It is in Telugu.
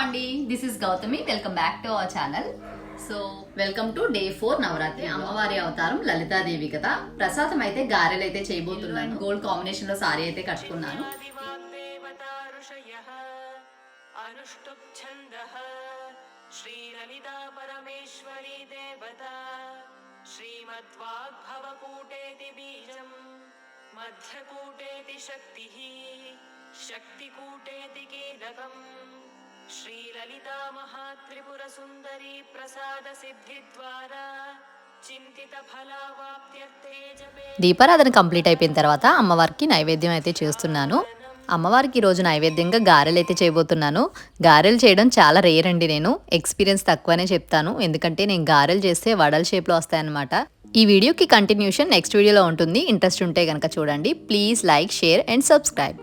అండి, this is Gautami. Welcome back to our channel. So welcome to day 4 Navratri. అమ్మవారి అవతారం లలితాదేవి కదా. ప్రసాదం అయితే గారెలు అయితే చేయబోతున్నాను. గోల్డ్ కాంబినేషన్ లో సారీ అయితే కట్టుకున్నాను. మధ్యకూటేతి శక్తిః శక్తికూటేతి కీలకం శ్రీ లలితా మహాత్రిపుర సుందరి ప్రసాద సిద్ధి ద్వారా చింతిత ఫలావాప్త్యర్థే జపే. దీపారాధన కంప్లీట్ అయిపోయిన తర్వాత అమ్మవారికి నైవేద్యం అయితే చేస్తున్నాను. అమ్మవారికి ఈరోజు నైవేద్యంగా గారెలు అయితే చేయబోతున్నాను. గారెలు చేయడం చాలా రేర్ అండి. నేను ఎక్స్పీరియన్స్ తక్కువనే చెప్తాను, ఎందుకంటే నేను గారెలు చేస్తే వడల షేప్లో వస్తాయన్నమాట. ఈ వీడియోకి కంటిన్యూషన్ నెక్స్ట్ వీడియోలో ఉంటుంది. ఇంట్రెస్ట్ ఉంటే కనుక చూడండి. Please like, share and subscribe.